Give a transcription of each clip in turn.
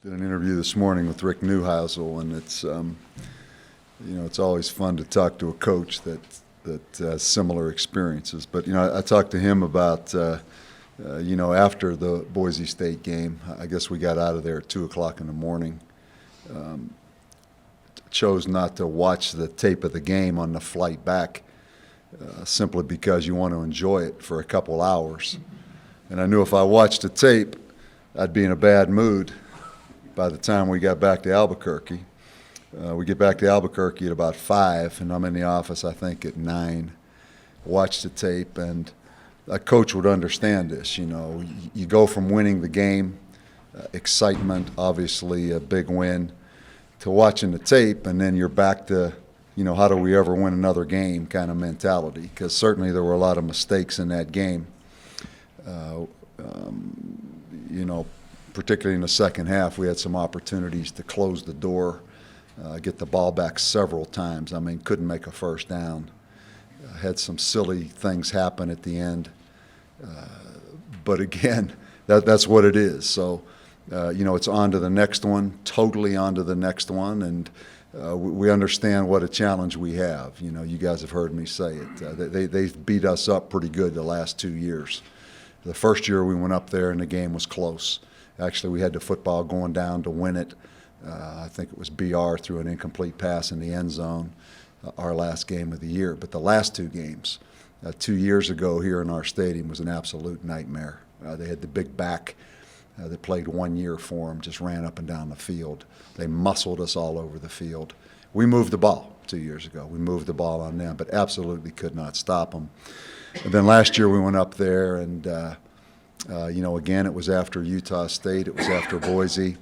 Did an interview this morning with Rick Neuheisel, and it's always fun to talk to a coach that has similar experiences. But I talked to him about after the Boise State game. I guess we got out of there at 2:00 in the morning. Chose not to watch the tape of the game on the flight back, simply because you want to enjoy it for a couple hours. And I knew if I watched the tape, I'd be in a bad mood by the time we got back to Albuquerque. We get back to Albuquerque at about 5, and I'm in the office, I think, at 9. Watch the tape, and a coach would understand this. You go from winning the game, excitement, obviously a big win, to watching the tape, and then you're back to, how do we ever win another game kind of mentality, because certainly there were a lot of mistakes in that game. Particularly in the second half, we had some opportunities to close the door, get the ball back several times. Couldn't make a first down. Had some silly things happen at the end. But again, that's what it is. So, it's on to the next one, totally on to the next one, and we understand what a challenge we have. You guys have heard me say it. They've beat us up pretty good the last 2 years. The first year we went up there and the game was close. Actually, we had the football going down to win it. I think it was BR through an incomplete pass in the end zone, our last game of the year. But the last 2 games, 2 years ago here in our stadium, was an absolute nightmare. They had the big back that played 1 year for them, just ran up and down the field. They muscled us all over the field. We moved the ball 2 years ago. We moved the ball on them, but absolutely could not stop them. And then last year we went up there and again, it was after Utah State. It was after Boise.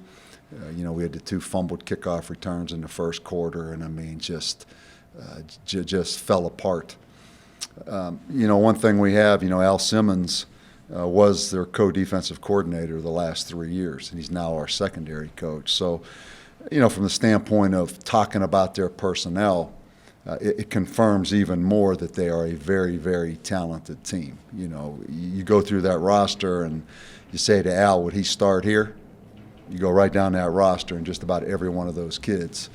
We had the 2 fumbled kickoff returns in the first quarter, and just fell apart. One thing we have, Al Simmons was their co-defensive coordinator the last 3 years, and he's now our secondary coach. So, from the standpoint of talking about their personnel, it confirms even more that they are a very, very talented team. You go through that roster and you say to Al, would he start here? You go right down that roster, and just about every one of those kids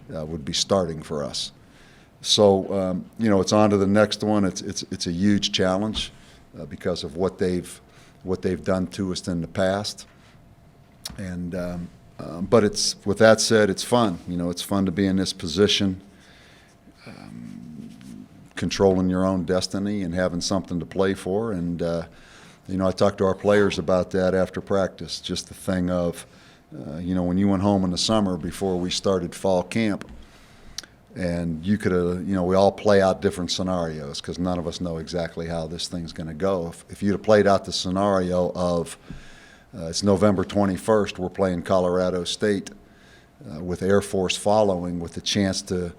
would be starting for us. So, it's on to the next one. It's a huge challenge because of what they've done to us in the past. And but with that said, it's fun. It's fun to be in this position. Controlling your own destiny and having something to play for. And, I talked to our players about that after practice, just the thing of, when you went home in the summer before we started fall camp, and you could have, we all play out different scenarios because none of us know exactly how this thing's going to go. If you'd have played out the scenario of it's November 21st, we're playing Colorado State with Air Force following with the chance to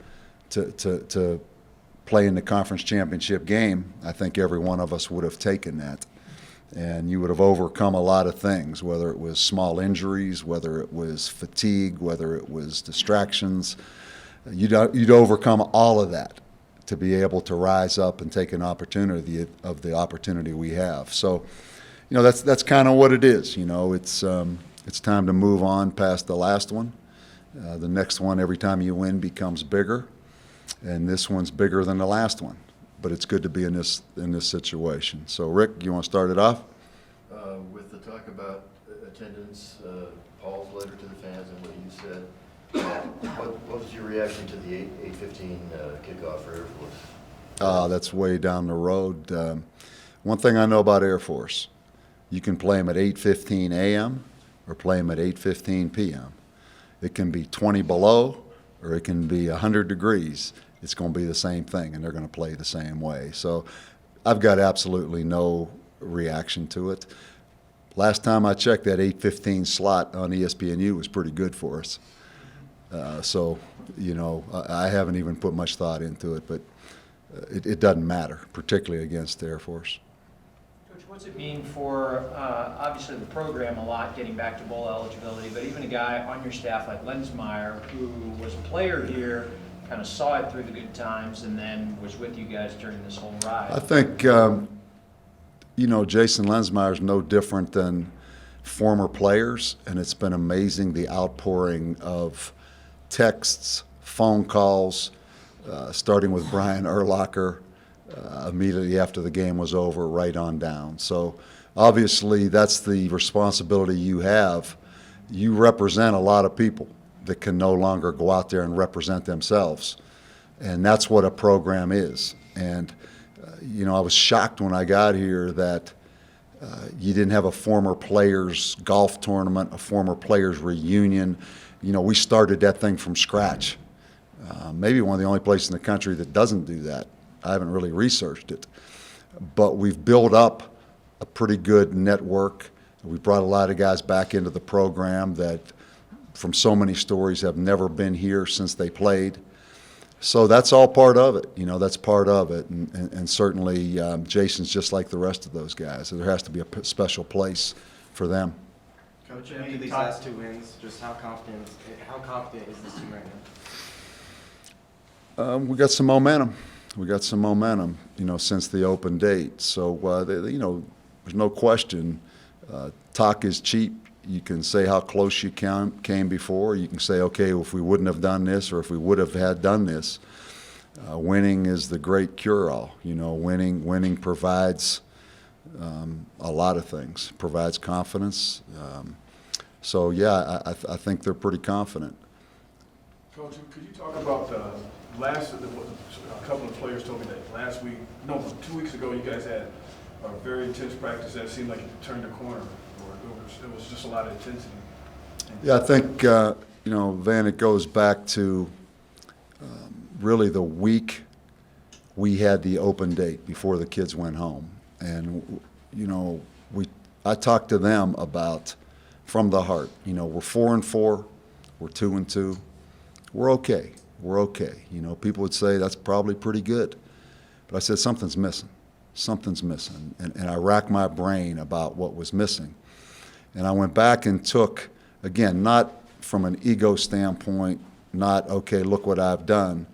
play in the conference championship game, I think every one of us would have taken that. And you would have overcome a lot of things, whether it was small injuries, whether it was fatigue, whether it was distractions. You'd overcome all of that to be able to rise up and take an opportunity of the opportunity we have. So, that's kind of what it is. It's time to move on past the last one. The next one, every time you win, becomes bigger. And this one's bigger than the last one, but it's good to be in this situation. So, Rick, you want to start it off? With the talk about attendance, Paul's letter to the fans, and what you said, what was your reaction to the 8:15 kickoff for Air Force? That's way down the road. One thing I know about Air Force, you can play them at 8:15 a.m. or play them at 8:15 p.m. It can be 20 below, or it can be 100 degrees. It's going to be the same thing, and they're going to play the same way. So I've got absolutely no reaction to it. Last time I checked, that 8:15 slot on ESPNU was pretty good for us. So, I haven't even put much thought into it, but it doesn't matter, particularly against the Air Force. Coach, what's it mean for, obviously the program a lot, getting back to bowl eligibility, but even a guy on your staff like Lensmeyer, who was a player here, kind of saw it through the good times and then was with you guys during this whole ride? I think, Jason Lensmeyer is no different than former players, and it's been amazing the outpouring of texts, phone calls, starting with Brian Urlacher immediately after the game was over, right on down. So obviously that's the responsibility you have. You represent a lot of people that can no longer go out there and represent themselves. And that's what a program is. And, I was shocked when I got here that you didn't have a former players golf tournament, a former players reunion. We started that thing from scratch. Maybe one of the only places in the country that doesn't do that. I haven't really researched it. But we've built up a pretty good network. We brought a lot of guys back into the program that, from so many stories, have never been here since they played. So that's all part of it. That's part of it. And certainly Jason's just like the rest of those guys. So there has to be a special place for them. Coach, after these last 2 wins, just how confident is this team right now? We got some momentum. Since the open date. So, there's no question. Talk is cheap. You can say how close you came before. You can say, okay, if we wouldn't have done this, or if we would have had done this. Winning is the great cure-all. Winning provides a lot of things. Provides confidence. I think they're pretty confident. Coach, could you talk about a couple of players told me that 2 weeks ago, you guys had a very intense practice that seemed like it turned a corner, or it was just a lot of intensity. Yeah, I think, Van, it goes back to really the week we had the open date before the kids went home. And, I talked to them about from the heart. We're 4-4, we're 2-2, we're okay. We're okay. People would say that's probably pretty good. But I said something's missing. Something's missing. And I racked my brain about what was missing. And I went back and took, again, not from an ego standpoint, not, okay, look what I've done.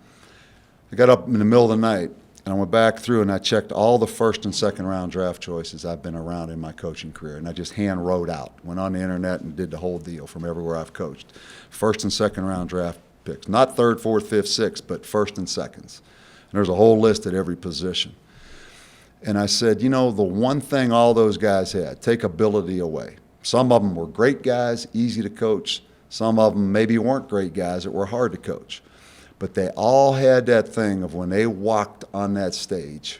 I got up in the middle of the night, and I went back through and I checked all the first and second round draft choices I've been around in my coaching career. And I just hand wrote out, went on the internet and did the whole deal from everywhere I've coached. First and second round draft picks, not third, fourth, fifth, sixth, but first and seconds. And there's a whole list at every position. And I said, the one thing all those guys had, take ability away. Some of them were great guys, easy to coach. Some of them maybe weren't great guys that were hard to coach. But they all had that thing of when they walked on that stage,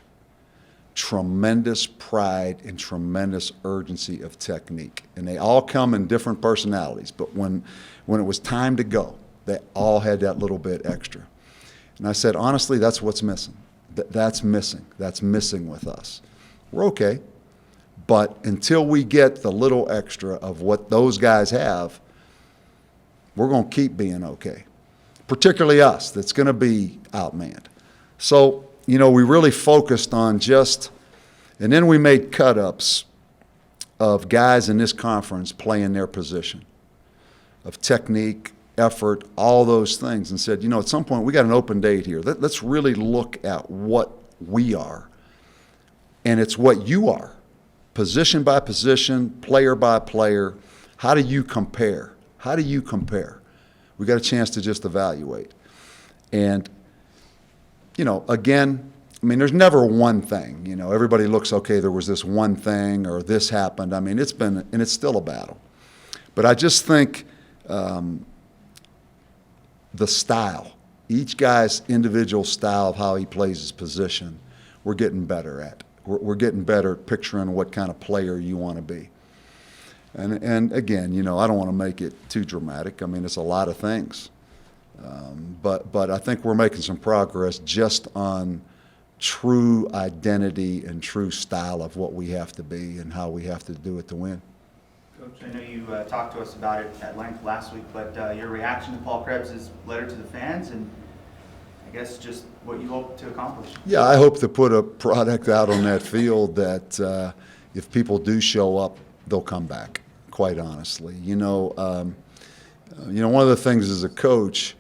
tremendous pride and tremendous urgency of technique. And they all come in different personalities. But when it was time to go, they all had that little bit extra. And I said, honestly, that's what's missing. That's missing. That's missing with us. We're okay. But until we get the little extra of what those guys have, we're going to keep being okay. Particularly us, that's going to be outmanned. So, we really focused on and then we made cut-ups of guys in this conference playing their position, of technique, effort, all those things, and said, at some point we got an open date here. Let's really look at what we are. And it's what you are, position by position, player by player. How do you compare? We got a chance to just evaluate. And, again, there's never one thing. Everybody looks, okay, there was this one thing or this happened. It's still a battle. But I just think the style, each guy's individual style of how he plays his position, we're getting better at. We're getting better at picturing what kind of player you want to be. And again, I don't want to make it too dramatic. It's a lot of things. But I think we're making some progress just on true identity and true style of what we have to be and how we have to do it to win. Coach, I know you talked to us about it at length last week, but your reaction to Paul Krebs' letter to the fans and I guess just what you hope to accomplish. Yeah, I hope to put a product out on that field that if people do show up, they'll come back, quite honestly. One of the things as a coach,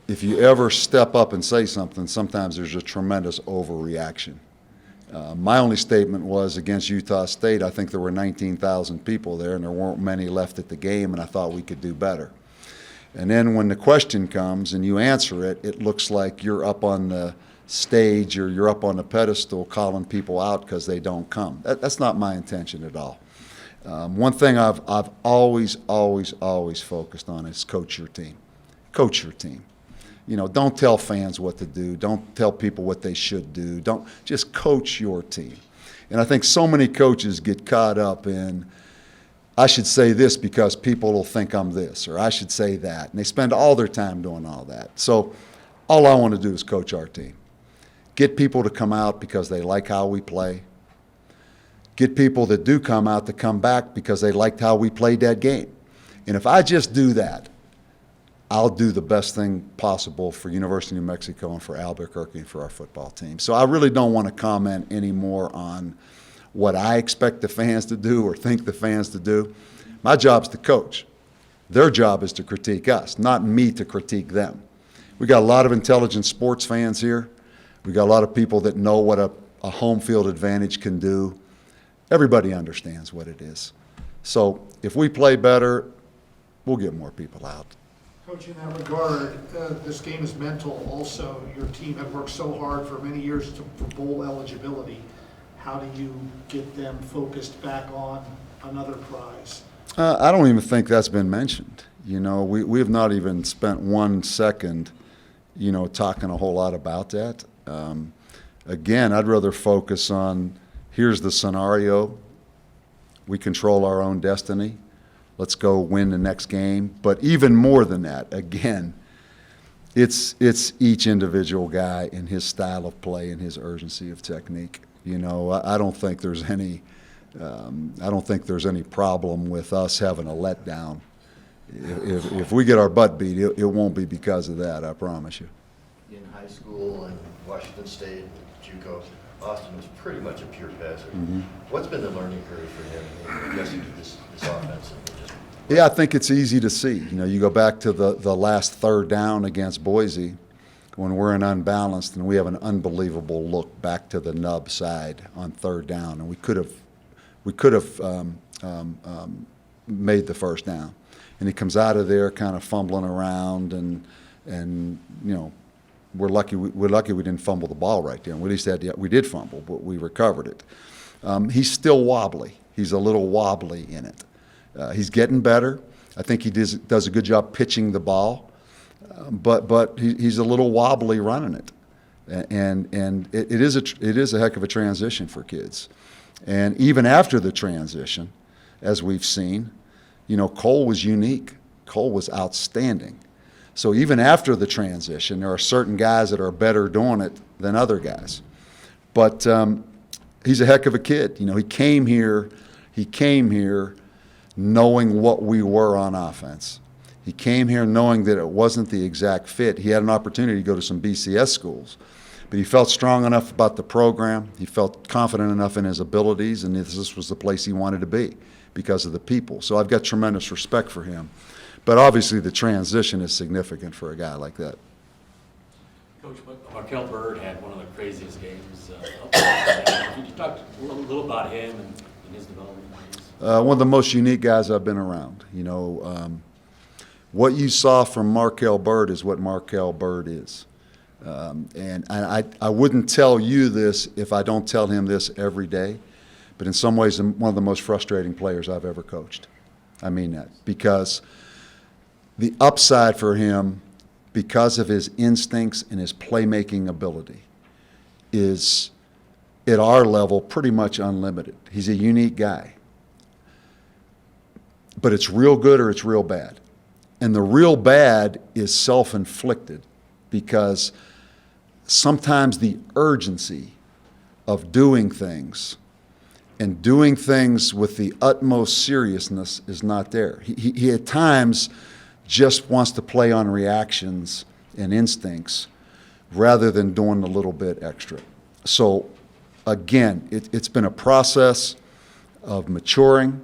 if you ever step up and say something, sometimes there's a tremendous overreaction. My only statement was against Utah State, I think there were 19,000 people there, and there weren't many left at the game, and I thought we could do better. And then when the question comes and you answer it, it looks like you're up on the stage or you're up on the pedestal calling people out because they don't come. That's not my intention at all. One thing I've always focused on is coach your team. Coach your team. You know, don't tell fans what to do. Don't tell people what they should do. Don't just coach your team. And I think so many coaches get caught up in, I should say this because people will think I'm this, or I should say that. And they spend all their time doing all that. So all I want to do is coach our team. Get people to come out because they like how we play. Get people that do come out to come back because they liked how we played that game. And if I just do that, I'll do the best thing possible for University of New Mexico and for Albuquerque and for our football team. So I really don't want to comment anymore on what I expect the fans to do or think the fans to do. My job's to coach. Their job is to critique us, not me to critique them. We got a lot of intelligent sports fans here. We got a lot of people that know what a home field advantage can do. Everybody understands what it is. So if we play better, we'll get more people out. Coach, in that regard, this game is mental also. Your team had worked so hard for many years for bowl eligibility. How do you get them focused back on another prize? I don't even think that's been mentioned. You know, we have not even spent 1 second, you know, talking a whole lot about that. Again, I'd rather focus on, here's the scenario. We control our own destiny. Let's go win the next game. But even more than that, again, it's each individual guy and his style of play and his urgency of technique. You know, I don't think there's any problem with us having a letdown. If we get our butt beat, it won't be because of that, I promise you. In high school and Washington State, JUCO, Austin was pretty much a pure passer. Mm-hmm. What's been the learning curve for him in adjusting to this offense? Yeah, I think it's easy to see. You know, you go back to the last third down against Boise when we're in unbalanced and we have an unbelievable look back to the nub side on third down, and we could have made the first down. And he comes out of there kind of fumbling around, and you know, we're lucky we didn't fumble the ball right there. And we at least we did fumble, but we recovered it. He's still wobbly. He's a little wobbly in it. He's getting better. I think he does a good job pitching the ball, but he's a little wobbly running it, and it is a heck of a transition for kids. And even after the transition, as we've seen, you know, Cole was unique. Cole was outstanding. So even after the transition, there are certain guys that are better doing it than other guys. But he's a heck of a kid. You know, he came here knowing what we were on offense. He came here knowing that it wasn't the exact fit. He had an opportunity to go to some BCS schools, but he felt strong enough about the program. He felt confident enough in his abilities, and this was the place he wanted to be because of the people. So I've got tremendous respect for him. But obviously the transition is significant for a guy like that. Coach, Markel Bird had one of the craziest games. Could you talk a little about him and his development? One of the most unique guys I've been around. You know, what you saw from Markel Bird is what Markel Bird is. And I wouldn't tell you this if I don't tell him this every day, but in some ways, one of the most frustrating players I've ever coached. I mean that, because the upside for him, because of his instincts and his playmaking ability, is at our level pretty much unlimited. He's a unique guy. But it's real good or it's real bad. And the real bad is self-inflicted, because sometimes the urgency of doing things and doing things with the utmost seriousness is not there. He at times just wants to play on reactions and instincts rather than doing a little bit extra. So again, it's been a process of maturing.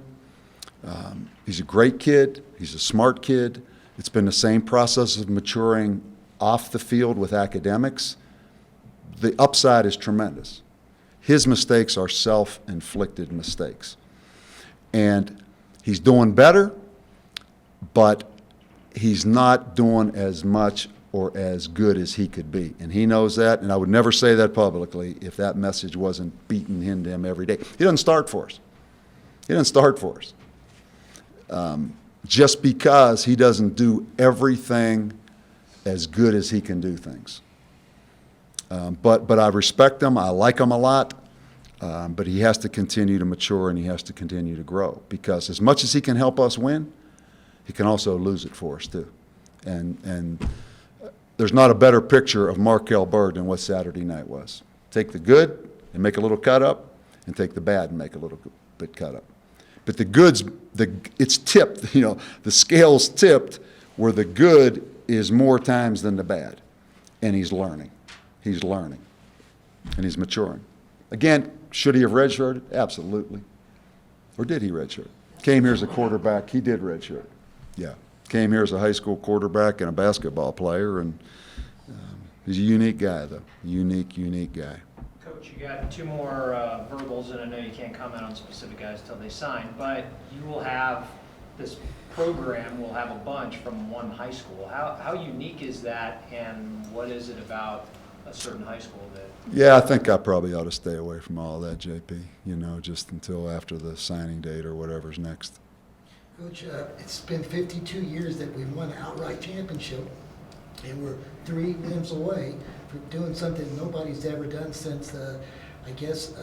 He's a great kid. He's a smart kid. It's been the same process of maturing off the field with academics. The upside is tremendous. His mistakes are self-inflicted mistakes. And he's doing better, but he's not doing as much or as good as he could be. And he knows that, and I would never say that publicly if that message wasn't beaten into him every day. He doesn't start for us. He doesn't start for us. Just because he doesn't do everything as good as he can do things. But I respect him. I like him a lot. But he has to continue to mature and he has to continue to grow, because as much as he can help us win, he can also lose it for us too. And there's not a better picture of Markel Bird than what Saturday night was. Take the good and make a little cut up, and take the bad and make a little bit cut up. But the good's, it's tipped, the scale's tipped where the good is more times than the bad. And he's learning. He's learning. And he's maturing. Again, should he have redshirted? Absolutely. Or did he redshirt? Came here as a quarterback. He did redshirt. Yeah. Came here as a high school quarterback and a basketball player, and he's a unique guy, though. Unique guy. Coach, you got 2 more verbals, and I know you can't comment on specific guys till they sign, but you will have, this program will have a bunch from one high school. How unique is that, and what is it about a certain high school that... Yeah, I think I probably ought to stay away from all that, JP, just until after the signing date or whatever's next. Coach, it's been 52 years that we've won an outright championship, and we're 3 wins away from doing something nobody's ever done since, I guess,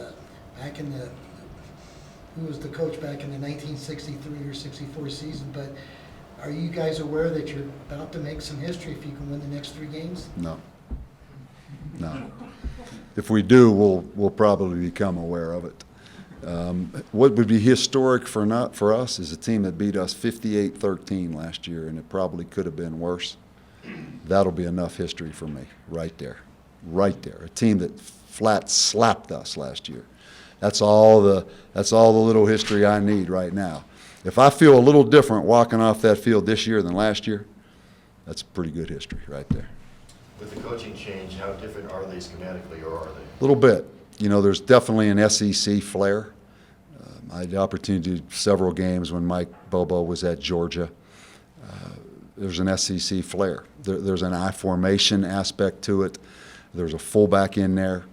back in the, who was the coach back in the 1963 or 64 season, but are you guys aware that you're about to make some history if you can win the next 3 games? No. If we do, we'll probably become aware of it. What would be historic for us is a team that beat us 58-13 last year, and it probably could have been worse. That'll be enough history for me, right there. A team that flat slapped us last year. That's all the little history I need right now. If I feel a little different walking off that field this year than last year, that's pretty good history right there. With the coaching change, how different are they schematically, or are they? A little bit. There's definitely an SEC flair. I had the opportunity to do several games when Mike Bobo was at Georgia. There's an SEC flair. There's an I formation aspect to it. There's a fullback in there.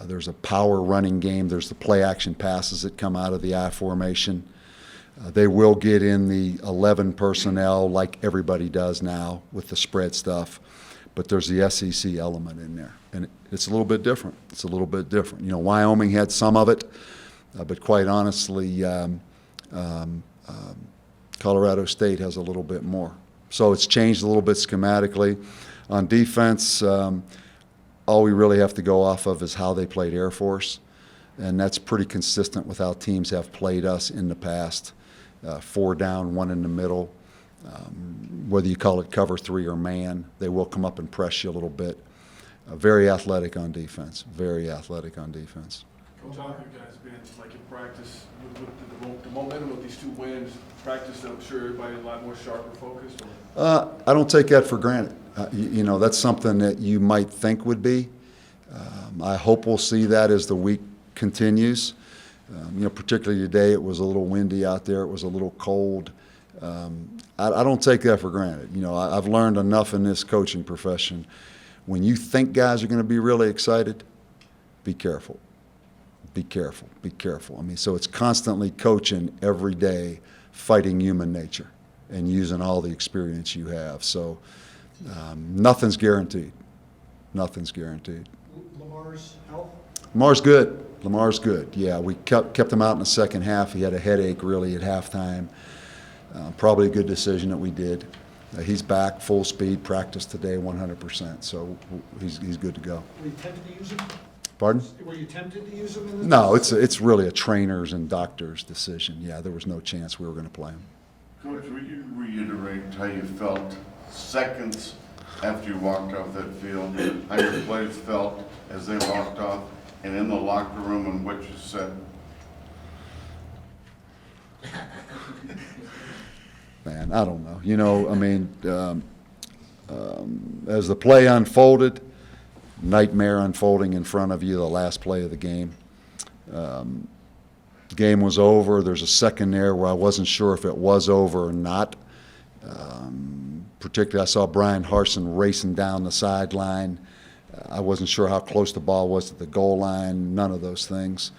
There's a power running game. There's the play action passes that come out of the I formation. They will get in the 11 personnel like everybody does now with the spread stuff. But there's the SEC element in there, and it's a little bit different. Wyoming had some of it, but quite honestly, Colorado State has a little bit more. So it's changed a little bit schematically. On defense, all we really have to go off of is how they played Air Force, and that's pretty consistent with how teams have played us in the past. 4 down, 1 in the middle. Whether you call it cover 3 or man, they will come up and press you a little bit. Very athletic on defense. Coach, How have you guys been, like in practice, with the momentum of these 2 wins, practice, I'm sure everybody's a lot more sharper focused? I don't take that for granted. That's something that you might think would be. I hope we'll see that as the week continues. Particularly today, it was a little windy out there. It was a little cold. I don't take that for granted. I've learned enough in this coaching profession. When you think guys are going to be really excited, be careful. Be careful. So it's constantly coaching every day, fighting human nature and using all the experience you have. So nothing's guaranteed. Lamar's health? Lamar's good. Yeah, we kept him out in the second half. He had a headache really at halftime. Probably a good decision that we did. He's back full speed, practice today 100%, so he's good to go. Were you tempted to use him? Pardon? Were you tempted to use him in the... No, it's really a trainer's and doctor's decision. Yeah, there was no chance we were going to play him. Coach, will you reiterate how you felt seconds after you walked off that field, how your players felt as they walked off, and in the locker room and what you said? Man, I don't know. As the play unfolded, nightmare unfolding in front of you, the last play of the game. Game was over. There's a second there where I wasn't sure if it was over or not. Particularly, I saw Brian Harson racing down the sideline. I wasn't sure how close the ball was to the goal line, none of those things.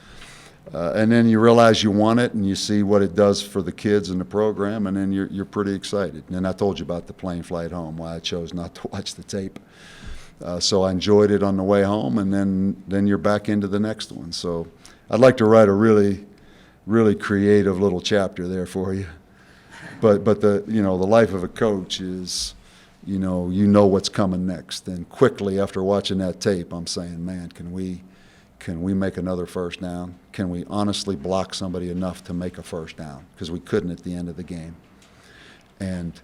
And then you realize you won it, and you see what it does for the kids in the program, and then you're pretty excited. And I told you about the plane flight home, why I chose not to watch the tape. So I enjoyed it on the way home, and then you're back into the next one. So I'd like to write a really creative little chapter there for you. But the life of a coach is, you know what's coming next. And quickly after watching that tape, I'm saying, man, can we make another first down? Can we honestly block somebody enough to make a first down? Because we couldn't at the end of the game. And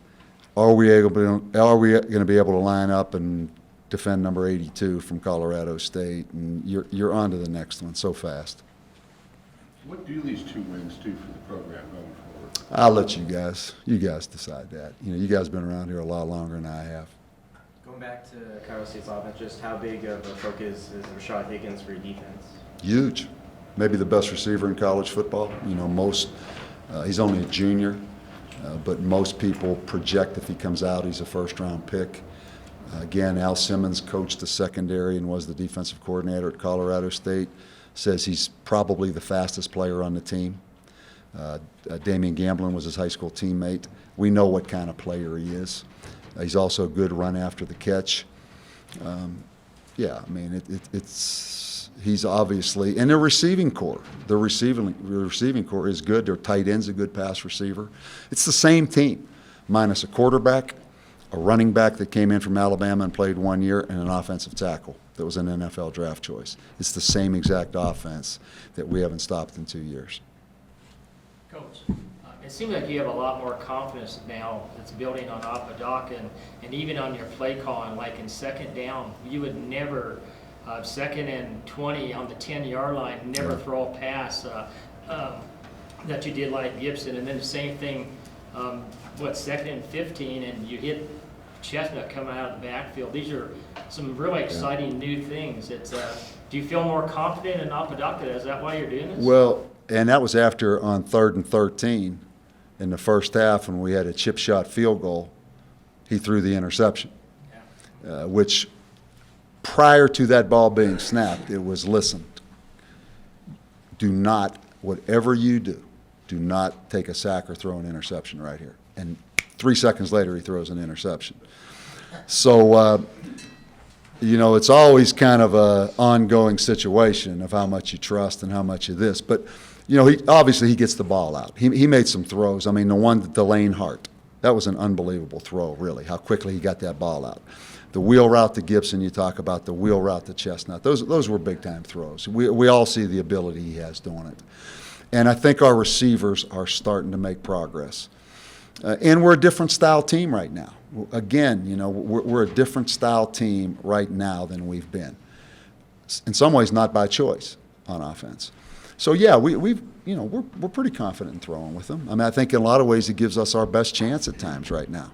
are we going to be able to line up and defend number 82 from Colorado State? And you're on to the next one so fast. What do these 2 wins do for the program going forward? I'll let you guys decide that. You guys have been around here a lot longer than I have. Going back to Colorado State's offense, just how big of a focus is Rashad Higgins for your defense? Huge. Maybe the best receiver in college football. He's only a junior, but most people project if he comes out, he's a first-round pick. Again, Al Simmons coached the secondary and was the defensive coordinator at Colorado State. Says he's probably the fastest player on the team. Damian Gamblin was his high school teammate. We know what kind of player he is. He's also a good run after the catch. He's obviously, and their receiving core. The receiving core is good. Their tight end's a good pass receiver. It's the same team, minus a quarterback, a running back that came in from Alabama and played 1 year, and an offensive tackle that was an NFL draft choice. It's the same exact offense that we haven't stopped in 2 years. Coach, it seems like you have a lot more confidence now that's building on Apodaca and even on your play calling, like in second down, you would never, 2nd and 20 on the 10-yard line, never throw a pass that you did like Gibson. And then the same thing, 2nd and 15, and you hit Chestnut coming out of the backfield. These are some really exciting new things. Do you feel more confident in Apodaca? Is that why you're doing this? Well, and that was after on 3rd and 13 in the first half when we had a chip shot field goal, he threw the interception, which prior to that ball being snapped, it was, listen, whatever you do not take a sack or throw an interception right here. And 3 seconds later, he throws an interception. So, it's always kind of an ongoing situation of how much you trust and how much of this. But, he gets the ball out. He made some throws. I mean, the one to Lane Hart, that was an unbelievable throw, really, how quickly he got that ball out. The wheel route to Gibson, you talk about the wheel route to Chestnut. Those were big-time throws. We all see the ability he has doing it. And I think our receivers are starting to make progress. And we're a different style team right now. Again, we're a different style team right now than we've been. In some ways, not by choice on offense. So yeah, we're pretty confident in throwing with them. I mean, I think in a lot of ways it gives us our best chance at times right now.